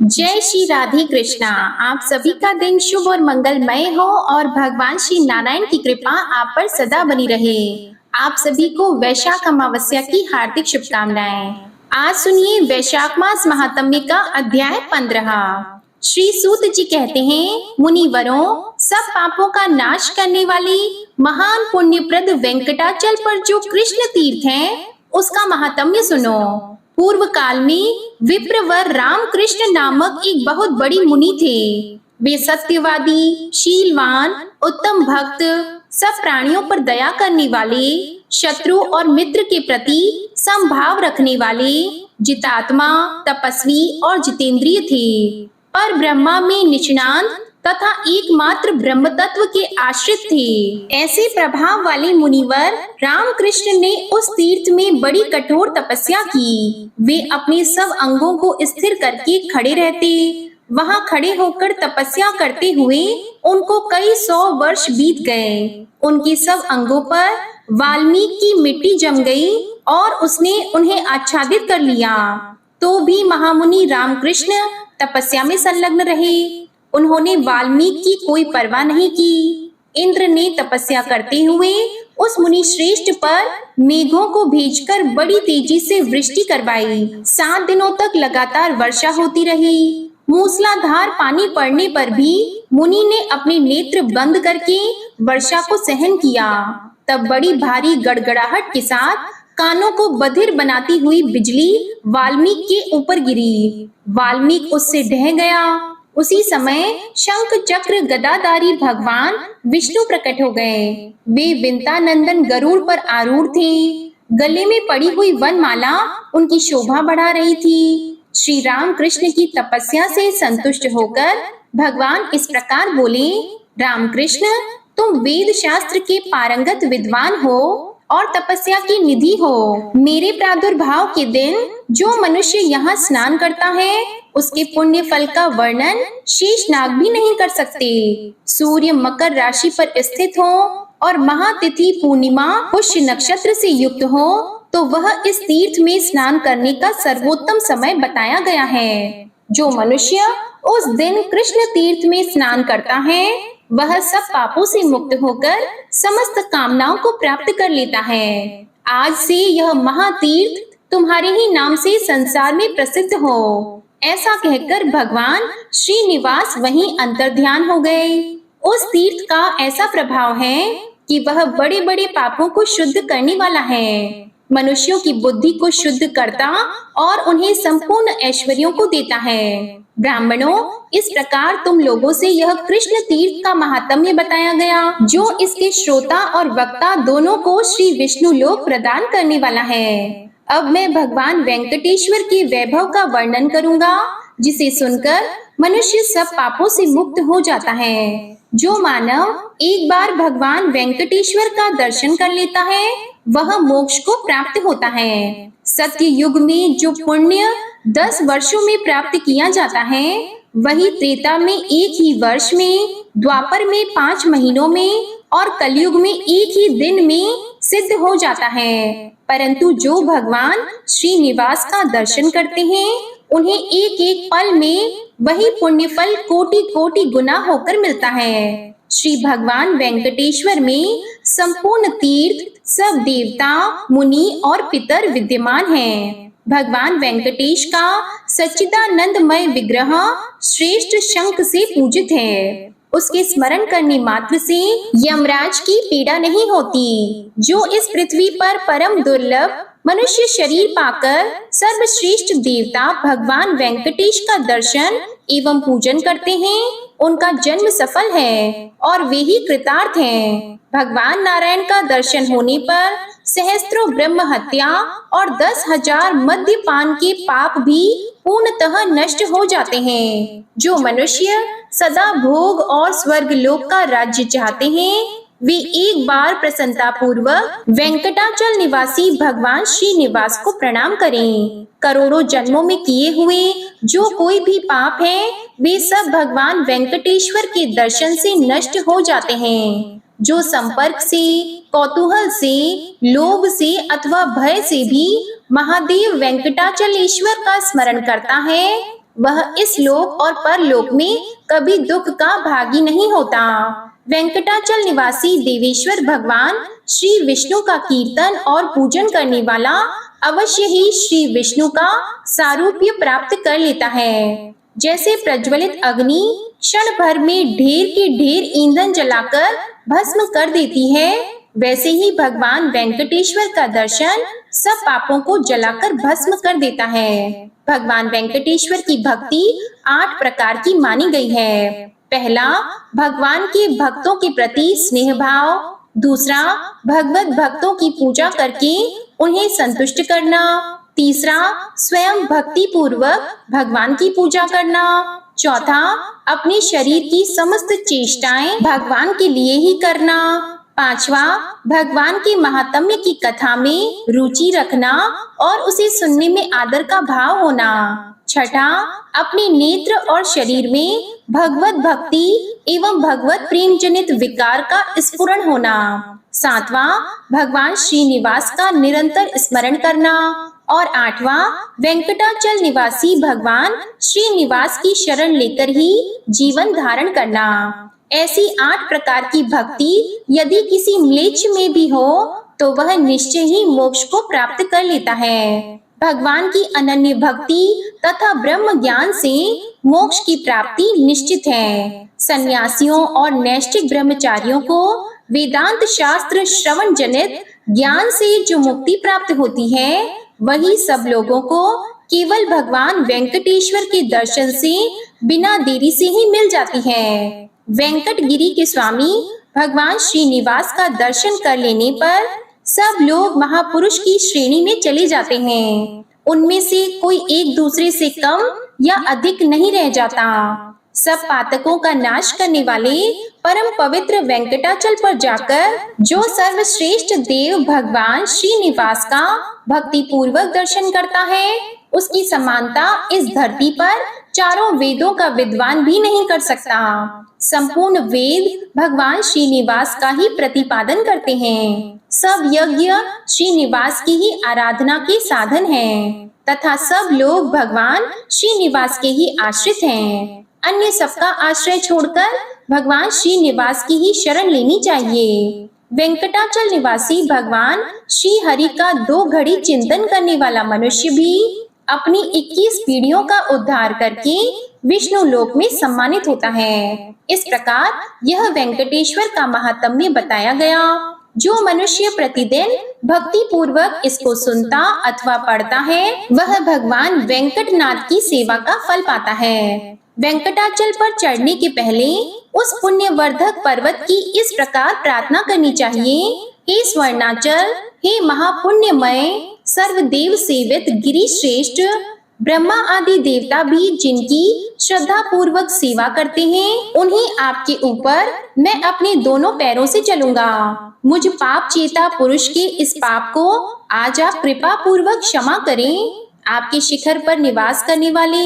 जय श्री राधे कृष्णा। आप सभी का दिन शुभ और मंगलमय हो और भगवान श्री नारायण की कृपा आप पर सदा बनी रहे। आप सभी को वैशाख अमावस्या की हार्दिक शुभकामनाएं। आज सुनिए वैशाख मास महात्म्य का अध्याय 15। श्री सूत जी कहते हैं, मुनिवरों, सब पापों का नाश करने वाली महान पुण्यप्रद वेंकटाचल पर जो कृष्ण तीर्थ है, उसका महात्म्य सुनो। पूर्व काल में विप्रवर रामकृष्ण नामक एक बहुत बड़ी मुनि थे। वे सत्यवादी, शीलवान, उत्तम भक्त, सब प्राणियों पर दया करने वाले, शत्रु और मित्र के प्रति समभाव रखने वाले, जितात्मा, तपस्वी और जितेंद्रिय थे। पर ब्रह्मा में निष्णात तथा एकमात्र ब्रह्म तत्व के आश्रित थे। ऐसे प्रभाव वाले मुनिवर रामकृष्ण ने उस तीर्थ में बड़ी कठोर तपस्या की। वे अपने सब अंगों को स्थिर करके खड़े रहते। वहां खड़े होकर तपस्या करते हुए उनको कई 100 वर्ष बीत गए। उनके सब अंगों पर वाल्मीकि की मिट्टी जम गई और उसने उन्हें आच्छादित कर लिया। तो भी महामुनि रामकृष्ण तपस्या में संलग्न रहे। उन्होंने वाल्मीकि की कोई परवाह नहीं की। इंद्र ने तपस्या करते हुए उस मुनि श्रेष्ठ पर मेघों को भेजकर बड़ी तेजी से वृष्टि करवाई। 7 दिनों तक लगातार वर्षा होती रही। मूसलाधार पानी पड़ने पर भी मुनि ने अपने नेत्र बंद करके वर्षा को सहन किया। तब बड़ी भारी गड़गड़ाहट के साथ कानों को बधिर बनाती हुई बिजली वाल्मीकि के ऊपर गिरी। वाल्मीकि उससे ढह गया। उसी समय शंख चक्र गदाधारी भगवान विष्णु प्रकट हो गए। वे विंता नंदन गरुड़ पर आरूढ़ थे। गले में पड़ी हुई वनमाला उनकी शोभा बढ़ा रही थी। श्री राम कृष्ण की तपस्या से संतुष्ट होकर भगवान इस प्रकार बोले, रामकृष्ण, तुम वेद शास्त्र के पारंगत विद्वान हो और तपस्या की निधि हो। मेरे प्रादुर्भाव के दिन जो मनुष्य यहाँ स्नान करता है, उसके पुण्य फल का वर्णन शेषनाग भी नहीं कर सकते। सूर्य मकर राशि पर स्थित हो और महातिथि पूर्णिमा पुष्य नक्षत्र से युक्त हो तो वह इस तीर्थ में स्नान करने का सर्वोत्तम समय बताया गया है। जो मनुष्य उस दिन कृष्ण तीर्थ में स्नान करता है, वह सब पापों से मुक्त होकर समस्त कामनाओं को प्राप्त कर लेता है। आज से यह महातीर्थ तुम्हारे ही नाम से संसार में प्रसिद्ध हो। ऐसा कहकर भगवान श्रीनिवास वहीं अंतर्ध्यान हो गए। उस तीर्थ का ऐसा प्रभाव है कि वह बड़े बड़े पापों को शुद्ध करने वाला है। मनुष्यों की बुद्धि को शुद्ध करता और उन्हें संपूर्ण ऐश्वर्यों को देता है। ब्राह्मणों, इस प्रकार तुम लोगों से यह कृष्ण तीर्थ का महात्म्य बताया गया, जो इसके श्रोता और वक्ता दोनों को श्री विष्णु लोक प्रदान करने वाला है। अब मैं भगवान वेंकटेश्वर के वैभव का वर्णन करूंगा, जिसे सुनकर मनुष्य सब पापों से मुक्त हो जाता है। जो मानव एक बार भगवान वेंकटेश्वर का दर्शन कर लेता है, वह मोक्ष को प्राप्त होता है। सत्य युग में जो पुण्य 10 वर्षों में प्राप्त किया जाता है, वही त्रेता में 1 ही वर्ष में, द्वापर में 5 महीनों में और कलयुग में 1 ही दिन में सिद्ध हो जाता है। परंतु जो भगवान श्रीनिवास का दर्शन करते हैं, उन्हें एक एक पल में वही पुण्य फल कोटि कोटि गुना होकर मिलता है। श्री भगवान वेंकटेश्वर में संपूर्ण तीर्थ, सब देवता, मुनि और पितर विद्यमान हैं। भगवान वेंकटेश का सच्चिदानंदमय विग्रह श्रेष्ठ शंख से पूजित है। उसके स्मरण करने मात्र से यमराज की पीड़ा नहीं होती। जो इस पृथ्वी पर परम दुर्लभ मनुष्य शरीर पाकर सर्वश्रेष्ठ देवता भगवान वेंकटेश का दर्शन एवं पूजन करते हैं, उनका जन्म सफल है और वे ही कृतार्थ हैं। भगवान नारायण का दर्शन होने पर सहस्त्रों ब्रह्म हत्या और 10,000 मद्यपान के पाप भी पूर्णतः नष्ट हो जाते हैं। जो मनुष्य सदा भोग और स्वर्ग लोक का राज्य चाहते हैं, वे एक बार प्रसन्नता पूर्वक वेंकटाचल निवासी भगवान श्रीनिवास को प्रणाम करें। करोड़ों जन्मों में किए हुए जो कोई भी पाप है, वे सब भगवान वेंकटेश्वर के दर्शन से नष्ट हो जाते हैं। जो संपर्क से, कौतूहल से, लोभ से अथवा भय से भी महादेव वेंकटाचलेश्वर का स्मरण करता है, वह इस लोक और परलोक में कभी दुख का भागी नहीं होता। वेंकटाचल निवासी देवेश्वर भगवान श्री विष्णु का कीर्तन और पूजन करने वाला अवश्य ही श्री विष्णु का सारूप्य प्राप्त कर लेता है। जैसे प्रज्वलित अग्नि क्षण भर में ढेर के ढेर ईंधन जलाकर भस्म कर देती है, वैसे ही भगवान वेंकटेश्वर का दर्शन सब पापों को जलाकर भस्म कर देता है। भगवान वेंकटेश्वर की भक्ति 8 प्रकार की मानी गई है। पहला, भगवान के भक्तों के प्रति स्नेह भाव। दूसरा, भगवत भक्तों की पूजा करके उन्हें संतुष्ट करना। तीसरा, स्वयं भक्ति पूर्वक भगवान की पूजा करना। चौथा, अपने शरीर की समस्त चेष्टाएं भगवान के लिए ही करना। पांचवा, भगवान के महात्म्य की कथा में रुचि रखना और उसे सुनने में आदर का भाव होना। छठा, अपने नेत्र और शरीर में भगवत भक्ति एवं भगवत प्रेम जनित विकार का स्फुरण होना। सातवां, भगवान श्रीनिवास का निरंतर स्मरण करना। और आठवां, वेंकटाचल निवासी भगवान श्रीनिवास की शरण लेकर ही जीवन धारण करना। ऐसी 8 प्रकार की भक्ति यदि किसी म्लेच्छ में भी हो तो वह निश्चय ही मोक्ष को प्राप्त कर लेता है। भगवान की अनन्य भक्ति तथा ब्रह्म ज्ञान से मोक्ष की प्राप्ति निश्चित है। सन्यासियों और नैष्ठिक ब्रह्मचारियों को वेदांत शास्त्र श्रवण जनित ज्ञान से जो मुक्ति प्राप्त होती है, वही सब लोगों को केवल भगवान वेंकटेश्वर के दर्शन से बिना देरी से ही मिल जाती है। वेंकटगिरी के स्वामी भगवान श्रीनिवास का दर्शन कर लेने पर सब लोग महापुरुष की श्रेणी में चले जाते हैं। उनमें से कोई एक दूसरे से कम या अधिक नहीं रह जाता। सब पातकों का नाश करने वाले परम पवित्र वेंकटाचल पर जाकर जो सर्वश्रेष्ठ देव भगवान श्रीनिवास का भक्ति पूर्वक दर्शन करता है, उसकी समानता इस धरती पर चारों वेदों का विद्वान भी नहीं कर सकता। संपूर्ण वेद भगवान श्रीनिवास का ही प्रतिपादन करते हैं। सब यज्ञ श्रीनिवास की ही आराधना के साधन हैं तथा सब लोग भगवान श्रीनिवास के ही आश्रित हैं। अन्य सबका आश्रय छोड़कर भगवान श्रीनिवास की ही शरण लेनी चाहिए। वेंकटाचल निवासी भगवान श्री हरि का 2 घड़ी चिंतन करने वाला मनुष्य भी अपनी 21 पीढ़ियों का उद्धार करके विष्णु लोक में सम्मानित होता है। इस प्रकार यह वेंकटेश्वर का महात्म्य बताया गया। जो मनुष्य प्रतिदिन भक्ति पूर्वक इसको सुनता अथवा पढ़ता है, वह भगवान वेंकटनाथ की सेवा का फल पाता है। वेंकटाचल पर चढ़ने के पहले उस पुण्यवर्धक पर्वत की इस प्रकार प्रार्थना करनी चाहिए। हे स्वर्णाचल, हे महापुण्यमय सर्वदेव सेवित गिरि श्रेष्ठ, ब्रह्मा आदि देवता भी जिनकी श्रद्धा पूर्वक सेवा करते हैं, उन्हीं आपके ऊपर मैं अपने दोनों पैरों से चलूंगा। मुझ पाप चेता पुरुष के इस पाप को आज आप कृपा पूर्वक क्षमा करें। आपके शिखर पर निवास करने वाले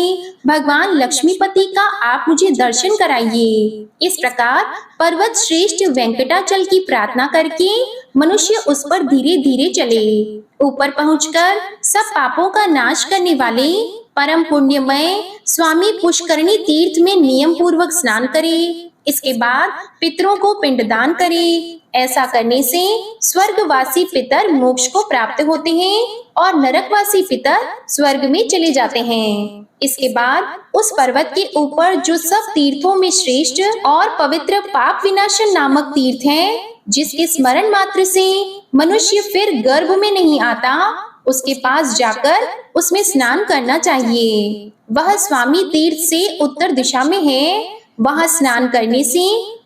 भगवान लक्ष्मीपति का आप मुझे दर्शन कराइए। इस प्रकार पर्वत श्रेष्ठ वेंकटाचल की प्रार्थना करके मनुष्य उस पर धीरे धीरे चले। ऊपर पहुंचकर सब पापों का नाश करने वाले परम पुण्यमय स्वामी पुष्करणी तीर्थ में नियम पूर्वक स्नान करे। इसके बाद पितरों को पिंडदान करे। ऐसा करने से स्वर्गवासी पितर मोक्ष को प्राप्त होते हैं और नरकवासी पितर स्वर्ग में चले जाते हैं। इसके बाद उस पर्वत के ऊपर जो सब तीर्थों में श्रेष्ठ और पवित्र पाप विनाशन नामक तीर्थ है, जिसके स्मरण मात्र से मनुष्य फिर गर्भ में नहीं आता, उसके पास जाकर उसमें स्नान करना चाहिए। वह स्वामी तीर्थ से उत्तर दिशा में है। वहां स्नान करने से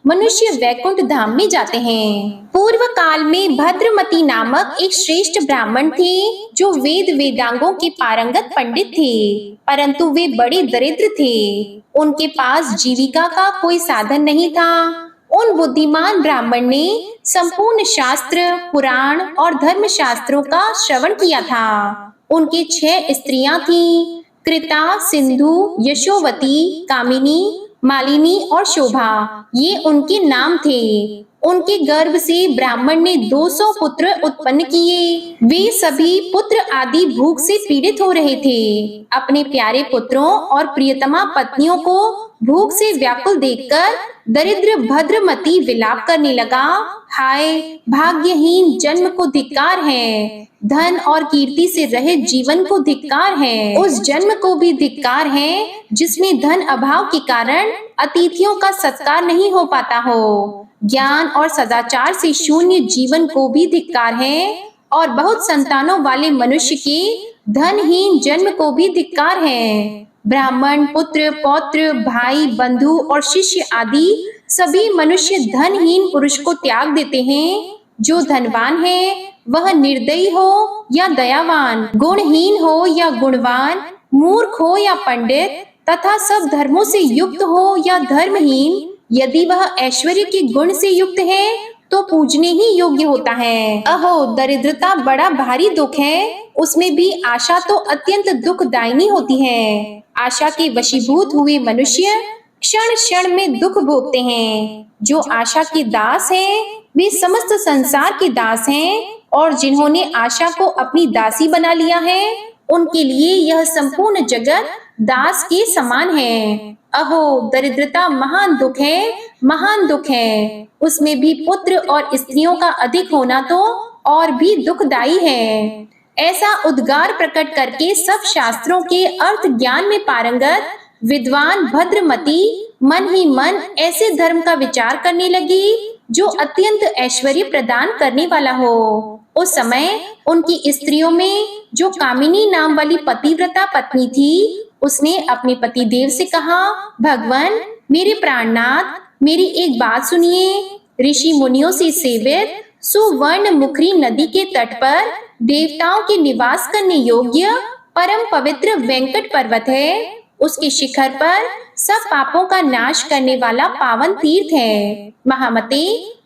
मनुष्य वैकुंठ धाम में जाते हैं। पूर्व काल में भद्रमती नामक एक श्रेष्ठ ब्राह्मण थे, जो वेद वेदांगों के पारंगत पंडित थे, परंतु वे बड़े दरिद्र थे। उनके पास जीविका का कोई साधन नहीं था। उन बुद्धिमान ब्राह्मण ने संपूर्ण शास्त्र, पुराण और धर्म शास्त्रों का श्रवण किया था। उनके 6 स्त्रियां थीं, कृता, सिंधु, यशोवती, कामिनी मालिनी और शोभा, ये उनके नाम थे। उनके गर्भ से ब्राह्मण ने 200 पुत्र उत्पन्न किए। वे सभी पुत्र आदि भूख से पीड़ित हो रहे थे। अपने प्यारे पुत्रों और प्रियतमा पत्नियों को भूख से व्याकुल देखकर दरिद्र भद्रमती विलाप करने लगा। हाय, भाग्यहीन जन्म को धिक्कार है, धन और कीर्ति से रहित जीवन को धिक्कार है। उस जन्म को भी धिक्कार है जिसमें धन अभाव के कारण अतिथियों का सत्कार नहीं हो पाता हो। ज्ञान और सदाचार से शून्य जीवन को भी धिक्कार है और बहुत संतानों वाले मनुष्य के धनहीन जन्म को भी धिक्कार है। ब्राह्मण, पुत्र, पौत्र, भाई, बंधु और शिष्य आदि सभी मनुष्य धनहीन पुरुष को त्याग देते हैं। जो धनवान है वह निर्दयी हो या दयावान, गुणहीन हो या गुणवान, मूर्ख हो या पंडित तथा सब धर्मों से युक्त हो या धर्महीन, यदि वह ऐश्वर्य के गुण से युक्त है तो पूजने ही योग्य होता है। अहो, दरिद्रता बड़ा भारी दुख है, उसमें भी आशा तो अत्यंत दुखदायिनी होती है। आशा के वशीभूत हुए मनुष्य क्षण क्षण में दुख भोगते हैं। जो आशा के दास हैं, वे समस्त संसार के दास हैं, और जिन्होंने आशा को अपनी दासी बना लिया है, उनके लिए यह संपूर्ण जगत दास के समान है। अहो, दरिद्रता महान दुख है, महान दुख है। उसमें भी पुत्र और स्त्रियों का अधिक होना तो और भी दुखदायी है। ऐसा उद्गार प्रकट करके सब शास्त्रों के अर्थ ज्ञान में पारंगत विद्वान भद्रमती मन ही मन ऐसे धर्म का विचार करने लगी जो अत्यंत ऐश्वर्य प्रदान करने वाला हो। उस समय उनकी स्त्रियों में जो कामिनी नाम वाली पतिव्रता पत्नी थी, उसने अपने पति देव से कहा, भगवान, मेरे प्राणनाथ, मेरी एक बात सुनिए। ऋषि मुनियों से सेवित सुवर्ण मुखरी नदी के तट पर देवताओं के निवास करने योग्य परम पवित्र वेंकट पर्वत है। उसके शिखर पर सब पापों का नाश करने वाला पावन तीर्थ है। महामते,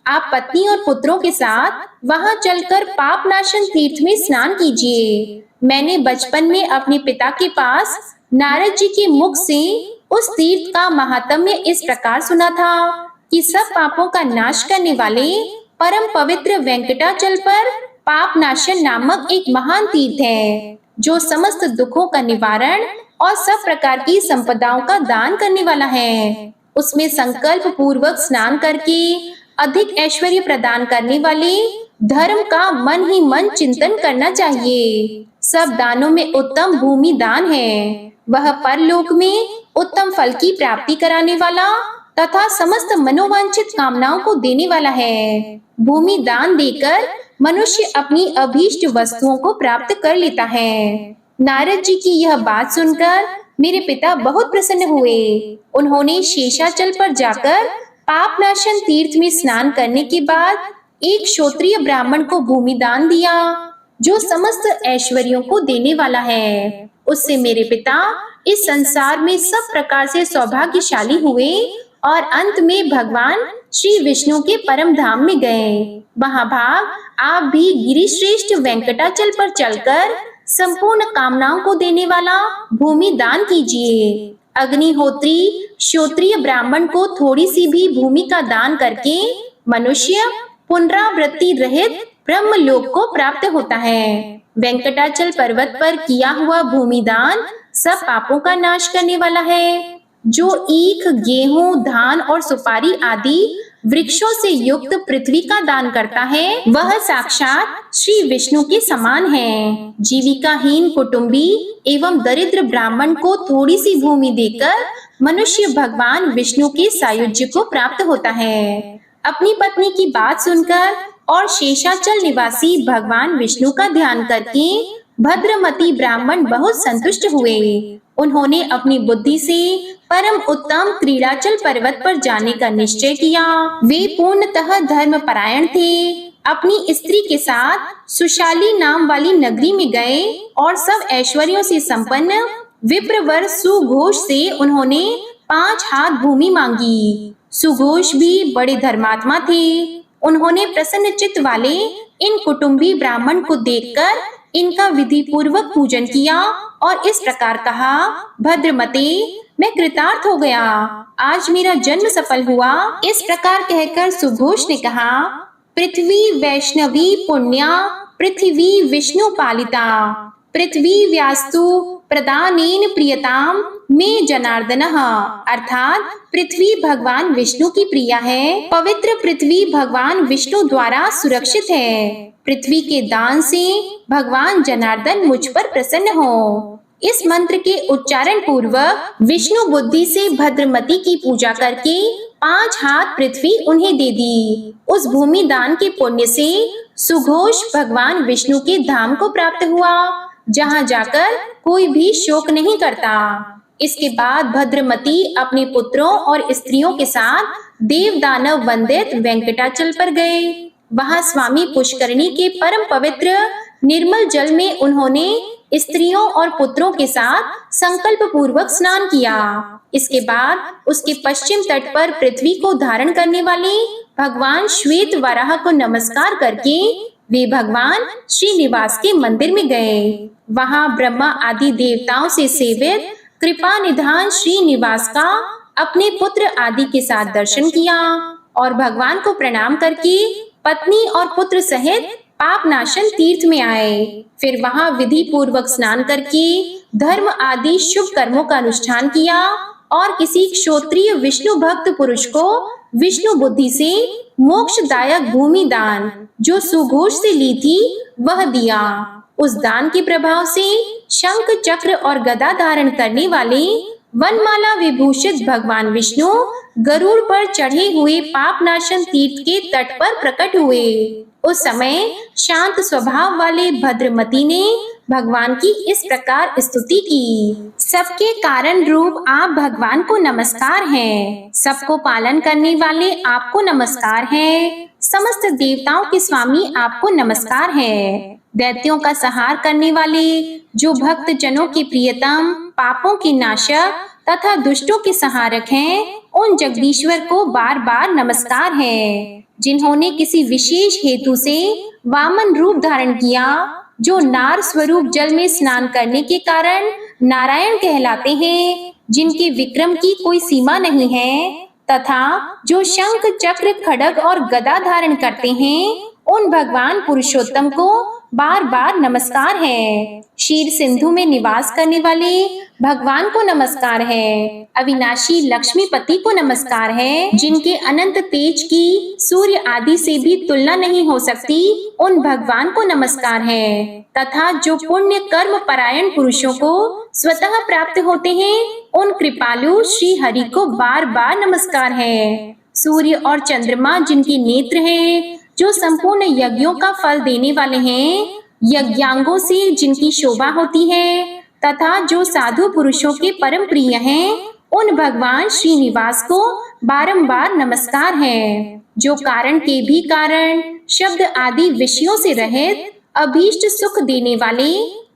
आप पत्नी और पुत्रों के साथ वहां चलकर पाप नाशन तीर्थ में स्नान कीजिए। मैंने बचपन में अपने पिता के पास नारद जी के मुख से उस तीर्थ का महात्म्य इस प्रकार सुना था कि सब पापों का नाश करने वाले परम पवित्र वेंकटाचल पर पाप नाशन नामक एक महान तीर्थ है, जो समस्त दुखों का निवारण और सब प्रकार की संपदाओं का दान करने वाला है। उसमें संकल्प पूर्वक स्नान करके अधिक ऐश्वर्य प्रदान करने वाले धर्म का मन ही मन चिंतन करना चाहिए। सब दानों में उत्तम भूमि दान है। वह परलोक में उत्तम फल की प्राप्ति कराने वाला तथा समस्त मनोवांछित कामनाओं को देने वाला है। भूमि दान देकर मनुष्य अपनी अभीष्ट वस्तुओं को प्राप्त कर लेता है। नारद जी की यह बात सुनकर मेरे पिता बहुत प्रसन्न हुए। उन्होंने शेषाचल पर जाकर पापनाशन तीर्थ में स्नान करने के बाद एक क्षत्रिय ब्राह्मण को भूमि दान दिया, जो समस्त ऐश्वर्यों को देने वाला है। उससे मेरे पिता इस संसार में सब प्रकार से सौभाग्यशाली हुए और अंत में भगवान श्री विष्णु के परम धाम में गए। महाभाग, आप भी गिरिश्रेष्ठ वेंकटाचल पर चलकर संपूर्ण कामनाओं को देने वाला भूमि दान कीजिए। अग्निहोत्री क्षत्रिय ब्राह्मण को थोड़ी सी भी भूमि का दान करके मनुष्य पुनरावृत्ति रहित ब्रह्म लोक को प्राप्त होता है। वेंकटाचल पर्वत पर किया हुआ भूमि दान सब पापों का नाश करने वाला है। जो ईख, गेहूं, धान और सुपारी आदि वृक्षों से युक्त पृथ्वी का दान करता है, वह साक्षात श्री विष्णु के समान है। जीविकाहीन कुटुंबी एवं दरिद्र ब्राह्मण को थोड़ी सी भूमि देकर मनुष्य भगवान विष्णु के सायुज्य को प्राप्त होता है। अपनी पत्नी की बात सुनकर और शेषाचल निवासी भगवान विष्णु का ध्यान करके भद्रमती ब्राह्मण बहुत संतुष्ट हुए। उन्होंने अपनी बुद्धि से परम उत्तम क्रीड़ाचल पर्वत पर जाने का निश्चय किया। वे पूर्णतः धर्मपरायण थे। अपनी स्त्री के साथ सुशाली नाम वाली नगरी में गए और सब ऐश्वर्यों से संपन्न विप्रवर सुघोष से उन्होंने 5 हाथ भूमि मांगी। सुघोष भी बड़े धर्मात्मा थे। उन्होंने प्रसन्न चित्त वाले इन कुटुंबी ब्राह्मण को देखकर इनका विधि पूर्वक पूजन किया और इस प्रकार कहा, भद्रमते, मैं कृतार्थ हो गया, आज मेरा जन्म सफल हुआ। इस प्रकार कहकर सुघोष ने कहा, पृथ्वी वैष्णवी पुण्या, पृथ्वी विष्णु पालिता, पृथ्वी व्यास्तु प्रदानेन प्रियताम में जनार्दनः। अर्थात पृथ्वी भगवान विष्णु की प्रिया है, पवित्र पृथ्वी भगवान विष्णु द्वारा सुरक्षित है। पृथ्वी के दान से भगवान जनार्दन मुझ पर प्रसन्न हो। इस मंत्र के उच्चारण पूर्वक विष्णु बुद्धि से भद्रमती की पूजा करके 5 हाथ पृथ्वी उन्हें दे दी। उस भूमि दान के पुण्य से सुघोष भगवान विष्णु के धाम को प्राप्त हुआ, जहाँ जाकर कोई भी शोक नहीं करता। इसके बाद भद्रमती अपने पुत्रों और स्त्रियों के साथ देव दानव वंदित वेंकटाचल पर गए। वहां स्वामी पुष्करणी के परम पवित्र निर्मल जल में उन्होंने स्त्रियों और पुत्रों के साथ संकल्प पूर्वक स्नान किया। इसके बाद उसके पश्चिम तट पर पृथ्वी को धारण करने वाले भगवान श्वेत वराह को नमस्कार करके वे भगवान श्रीनिवास के मंदिर में गए। वहां ब्रह्मा आदि देवताओं से सेवित कृपा निधान श्रीनिवास का अपने पुत्र आदि के साथ दर्शन किया और भगवान को प्रणाम करके पत्नी और पुत्र सहित पाप नाशन तीर्थ में आए। फिर वहां विधि पूर्वक स्नान करके धर्म आदि शुभ कर्मों का अनुष्ठान किया और किसी क्षत्रिय विष्णु भक्त पुरुष को विष्णु बुद्धि से मोक्षदायक भूमि दान जो सुघोष से ली थी वह दिया। उस दान के प्रभाव से शंख चक्र और गदा धारण करने वाले वनमाला विभूषित भगवान विष्णु गरुड़ पर चढ़े हुए पापनाशन तीर्थ के तट पर प्रकट हुए। उस समय शांत स्वभाव वाले भद्रमती ने भगवान की इस प्रकार स्तुति की, सबके कारण रूप आप भगवान को नमस्कार है, सबको पालन करने वाले आपको नमस्कार है, समस्त देवताओं के स्वामी आपको नमस्कार है, दैत्यों का संहार करने वाले जो भक्त जनों के प्रियतम, पापों के नाशक तथा दुष्टों के संहारक हैं, उन जगदीश्वर को बार बार नमस्कार है, जिन्होंने किसी विशेष हेतु से वामन रूप धारण किया, जो नार स्वरूप जल में स्नान करने के कारण नारायण कहलाते हैं, जिनके विक्रम की कोई सीमा नहीं है, तथा जो शंख चक्र खड्ग और गदा धारण करते हैं, उन भगवान पुरुषोत्तम को बार बार नमस्कार है। क्षीर सिंधु में निवास करने वाले भगवान को नमस्कार है। अविनाशी लक्ष्मीपति को नमस्कार है, जिनके अनंत तेज की सूर्य आदि से भी तुलना नहीं हो सकती, उन भगवान को नमस्कार है। तथा जो पुण्य कर्म परायण पुरुषों को स्वतः प्राप्त होते हैं, उन कृपालु श्री हरि को बार बार नमस्कार है। सूर्य और चंद्रमा जिनके नेत्र हैं, जो संपूर्ण यज्ञों का फल देने वाले हैं, यज्ञांगों से जिनकी शोभा होती है, तथा जो साधु पुरुषों के परम प्रिय हैं, उन भगवान श्रीनिवास को बारंबार नमस्कार है। जो कारण के भी कारण, शब्द आदि विषयों से रहित, अभीष्ट सुख देने वाले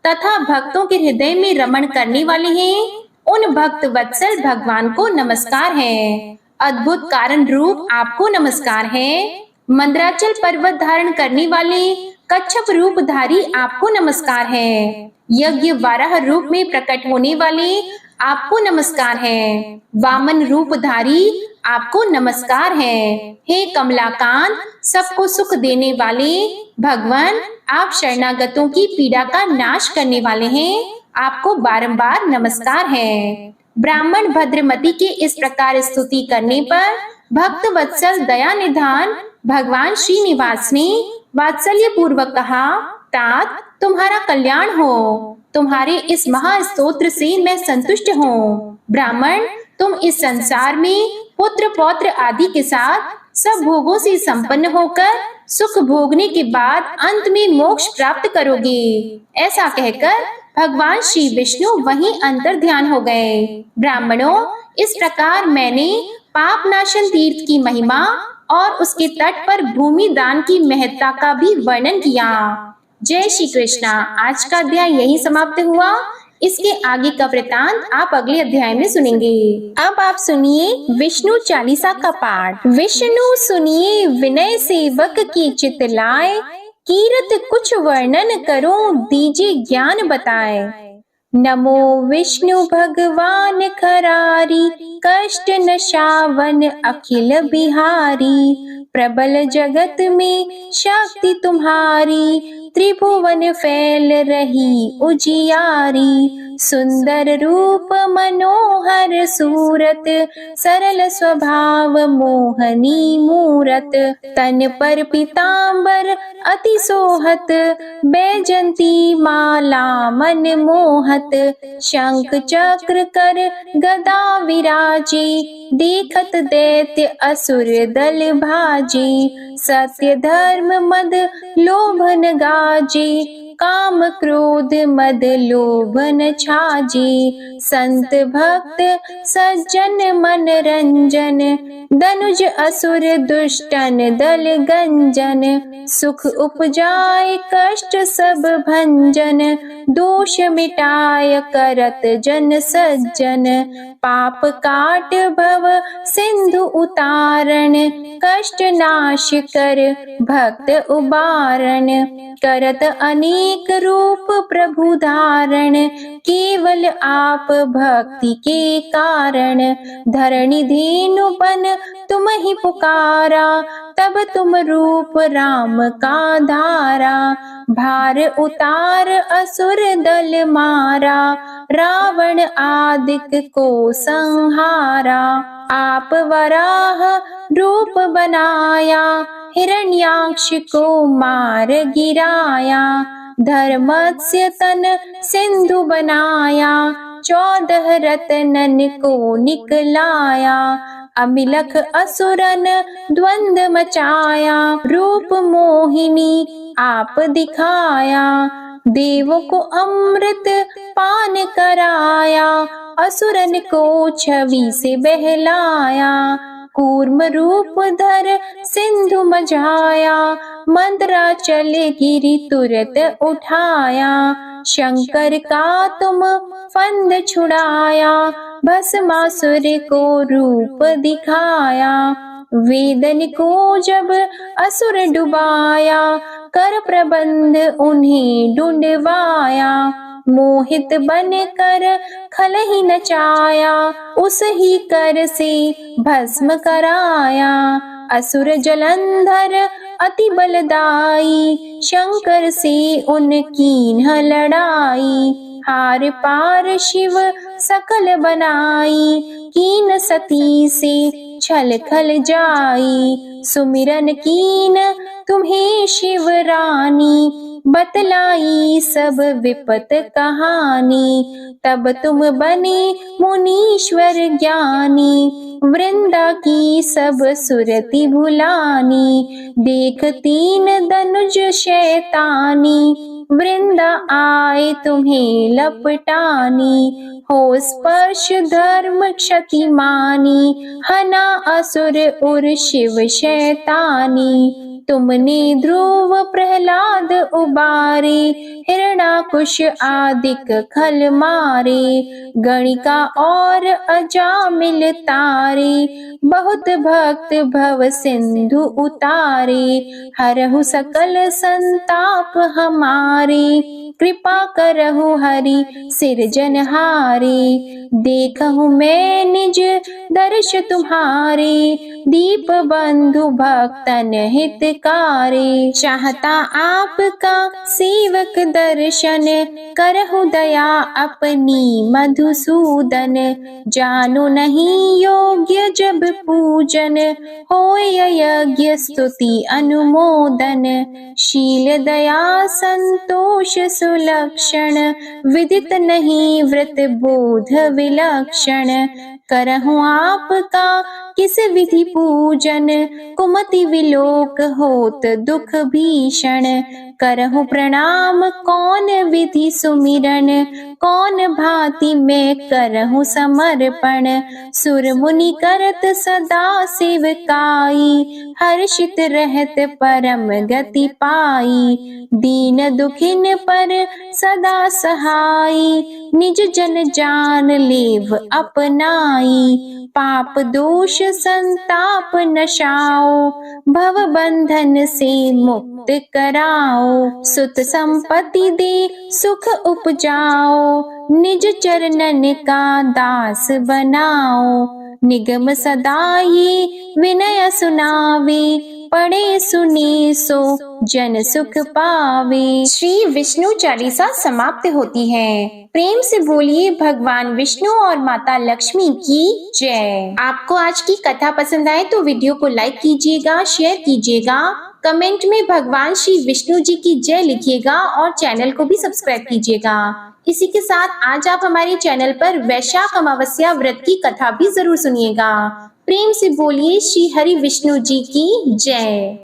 तथा भक्तों के हृदय में रमण करने वाले हैं, उन भक्त वत्सल भगवान को नमस्कार है। अद्भुत कारण रूप आपको नमस्कार है। मंदराचल पर्वत धारण करने वाले कच्छप रूपधारी आपको नमस्कार है। यज्ञ वाराह रूप में प्रकट होने वाले आपको नमस्कार है। वामन रूपधारी आपको नमस्कार है। हे कमलाकांत, सबको सुख देने वाले भगवान, आप शरणागतों की पीड़ा का नाश करने वाले हैं, आपको बारंबार नमस्कार है। ब्राह्मण भद्रमती के इस प्रकार स्तुति करने पर भक्त वत्सल दया निधान भगवान श्रीनिवास ने वात्सल्य पूर्वक कहा, तात तुम्हारा कल्याण हो, तुम्हारे इस महास्तोत्र से मैं संतुष्ट हूँ। ब्राह्मण, तुम इस संसार में पुत्र पौत्र आदि के साथ सब भोगों से संपन्न होकर सुख भोगने के बाद अंत में मोक्ष प्राप्त करोगे। ऐसा कहकर भगवान श्री विष्णु वहीं अंतर ध्यान हो गए। ब्राह्मणों, इस प्रकार मैंने पापनाशन तीर्थ की महिमा और उसके तट पर भूमि दान की महत्ता का भी वर्णन किया। जय श्री कृष्णा। आज का अध्याय यही समाप्त हुआ। इसके आगे का वृतांत आप अगले अध्याय में सुनेंगे। अब आप सुनिए विष्णु चालीसा का पाठ। विष्णु सुनिए विनय सेवक की चित लाए, कीरत कुछ वर्णन करो दीजिए ज्ञान बताए। नमो विष्णु भगवान खरारी, कष्ट नशावन अखिल बिहारी। प्रबल जगत में शक्ति तुम्हारी, त्रिभुवन फैल रही उजियारी। सुंदर रूप मनोहर सूरत, सरल स्वभाव मोहनी मूरत। तन पर पीतांबर अति सोहत, बैजंती माला मन मोहत। शंख चक्र कर गदा विराजे, देखत दैत्य असुर दल भाजे। सत्य धर्म मद लोभन गाजे, काम क्रोध मद लोभन छाजे। संत भक्त सज्जन मन रंजन, दनुज असुर दुष्टन दल गंजन। सुख उपजाए कष्ट सब भंजन, दोष मिटाय करत जन सज्जन। पाप काट भव सिंधु उतारण, कष्ट नाश कर भक्त उबारण। करत अनेक रूप प्रभु धारण, केवल आप भक्ति के कारण। धरणी धेनु बन तुम ही पुकारा, तब तुम रूप राम का धारा। भार उतार असुर दल मारा, रावण आदिक को संहारा। आप वराह रूप बनाया, हिरण्याक्ष को मार गिराया। धर्मस्य तन सिंधु बनाया, 14 रत्नन को निकलाया। अमिलख असुरन द्वंद मचाया, रूप मोहिनी आप दिखाया। देवों को अमृत पान कराया, असुरन को छवि से बहलाया। कूर्म रूप धर सिंधु मझाया, मंदराचल गिरि तुरत उठाया। शंकर का तुम फंद छुड़ाया, भस्मासुर को रूप दिखाया। वेदन को जब असुर डुबाया, कर प्रबंध उन्हें ढूंढवाया। मोहित बन कर खल ही नचाया, उस ही कर से भस्म कराया। असुर जलंधर अति बलदाई, शंकर से उनकी लड़ाई। हार पार शिव सकल बनाई, कीन सती से छल खल जाई। सुमिरन कीन तुम्हें शिव रानी, बतलाई सब विपत कहानी। तब तुम बने मुनीश्वर ज्ञानी, वृंदा की सब सुरति भुलानी। देख तीन धनुज शैतानी, वृंदा आए तुम्हें लपटानी। हो स्पर्श धर्म क्षति मानी, हना असुर उर शिव शैतानी। तुमने ध्रुव प्रहलाद उबारे, हिरणाकुश आदिक खल मारे। गणिका और अजामिल तारे, बहुत भक्त भव सिंधु उतारे। हरहु सकल संताप हमारे, कृपा करहु हरि सिरजनहारे। देखहु मैं निज दर्श तुम्हारे, दीप बंधु भक्तन हितकारी। चाहता आपका सेवक दर्शन, करहु दया अपनी मधुसूदन। जानो नहीं योग्य जब पूजन, होय यज्ञ स्तुति अनुमोदन। शील दया संतोष सुलक्षण, विदित नहीं व्रत बोध विलक्षण। करहु आपका किस विधि पूजन, कुमति विलोक होत दुख भीषण। करहु प्रणाम कौन विधि सुमिरन, कौन भांति मैं करहु समर्पण। सुर मुनि करत सदा सेवकाई, हर्षित रहत परम गति पाई। दीन दुखिन पर सदा सहाई, निज जन जान लेव अपनाई। पाप दोष संताप नशाओ, भव बंधन से मुक्त कराओ। लाओ, सुत संपत्ति दे सुख उपजाओ, निज चरणन का दास बनाओ, निगम सदा ये विनय सुनावे, पढ़े सुने सो जन सुख पावे। श्री विष्णु चालीसा समाप्त होती है। प्रेम से बोलिए भगवान विष्णु और माता लक्ष्मी की जय। आपको आज की कथा पसंद आए तो वीडियो को लाइक कीजिएगा, शेयर कीजिएगा, कमेंट में भगवान श्री विष्णु जी की जय लिखिएगा और चैनल को भी सब्सक्राइब कीजिएगा। इसी के साथ आज आप हमारे चैनल पर वैशाख अमावस्या व्रत की कथा भी जरूर सुनिएगा। प्रेम से बोलिए श्री हरि विष्णु जी की जय।